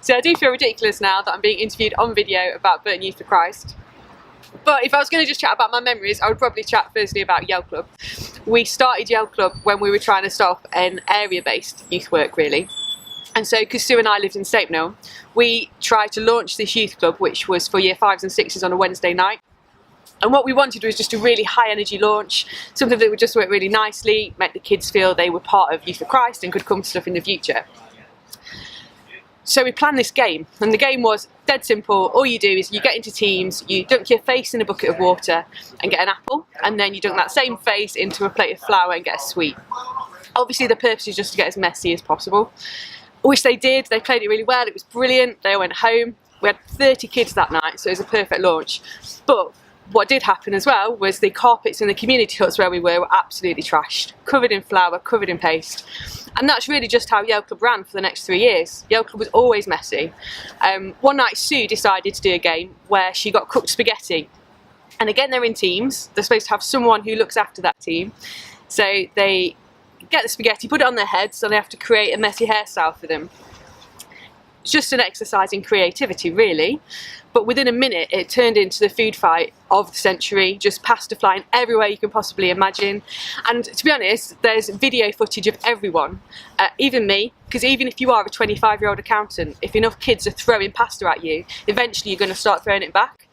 So I do feel ridiculous now that I'm being interviewed on video about Burton Youth for Christ. But if I was going to just chat about my memories, I would probably chat firstly about Yell Club. We started Yell Club when we were trying to stop an area-based youth work, really. And so, because Sue and I lived in Stapnell, we tried to launch this youth club, which was for year 5s and 6s on a Wednesday night. And what we wanted was just a really high energy launch, something that would just work really nicely, make the kids feel they were part of Youth for Christ and could come to stuff in the future. So we planned this game, and the game was dead simple. All you do is you get into teams, you dunk your face in a bucket of water and get an apple, and then you dunk that same face into a plate of flour and get a sweet. Obviously the purpose is just to get as messy as possible, which they did. They played it really well, it was brilliant. They all went home. We had 30 kids that night, so it was a perfect launch. But what did happen as well was the carpets in the community huts where we were absolutely trashed, covered in flour, covered in paste. And that's really just how Yell Club ran for the next 3 years. Yell Club was always messy. One night Sue decided to do a game where she got cooked spaghetti. And again, they're in teams. They're supposed to have someone who looks after that team. So they get the spaghetti, put it on their heads, and they have to create a messy hairstyle for them. It's just an exercise in creativity, really. But within a minute, it turned into the food fight of the century, just pasta flying everywhere you can possibly imagine. And to be honest, there's video footage of everyone, even me, because even if you are a 25-year-old accountant, if enough kids are throwing pasta at you, eventually you're going to start throwing it back.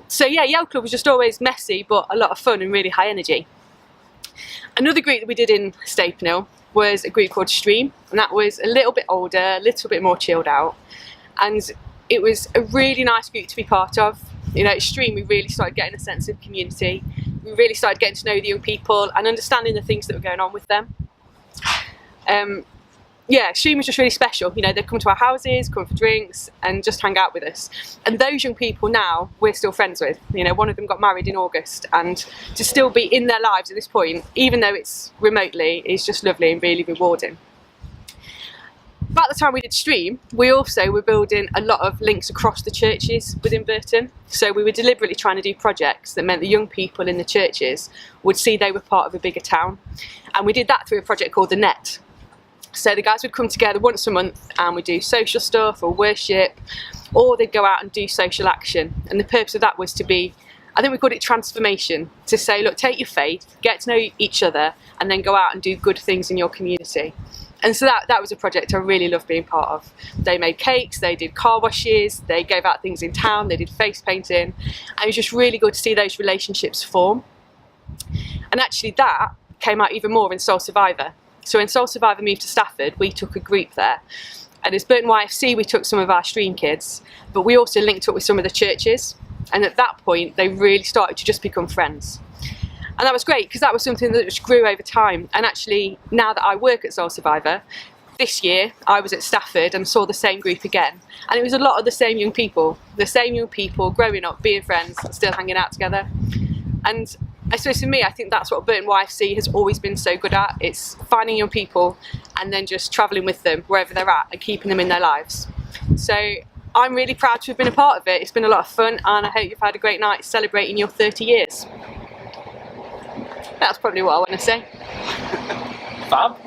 So yeah, Yell Club was just always messy, but a lot of fun and really high energy. Another group that we did in Stapnell was a group called Stream, and that was a little bit older, a little bit more chilled out, and it was a really nice group to be part of. You know, at Stream we really started getting a sense of community. We really started getting to know the young people and understanding the things that were going on with them. Yeah, Stream was just really special. You know, they'd come to our houses, come for drinks and just hang out with us. And those young people now, we're still friends with. You know, one of them got married in August, and to still be in their lives at this point, even though it's remotely, is just lovely and really rewarding. About the time we did Stream, we also were building a lot of links across the churches within Burton. So we were deliberately trying to do projects that meant the young people in the churches would see they were part of a bigger town. And we did that through a project called The Net. So the guys would come together once a month and we'd do social stuff or worship, or they'd go out and do social action. And the purpose of that was to be, I think we called it transformation, to say, look, take your faith, get to know each other, and then go out and do good things in your community. And so that was a project I really loved being part of. They made cakes, they did car washes, they gave out things in town, they did face painting, and it was just really good to see those relationships form. And actually that came out even more in Soul Survivor. So when Soul Survivor moved to Stafford, we took a group there. And as Burton YFC, we took some of our Stream kids, but we also linked up with some of the churches. And at that point, they really started to just become friends. And that was great, because that was something that just grew over time. And actually, now that I work at Soul Survivor, this year I was at Stafford and saw the same group again. And it was a lot of the same young people growing up, being friends, still hanging out together. And I suppose for me, I think that's what Burton YFC has always been so good at. It's finding young people and then just travelling with them wherever they're at and keeping them in their lives. So I'm really proud to have been a part of it. It's been a lot of fun, and I hope you've had a great night celebrating your 30 years. That's probably what I want to say. Fab.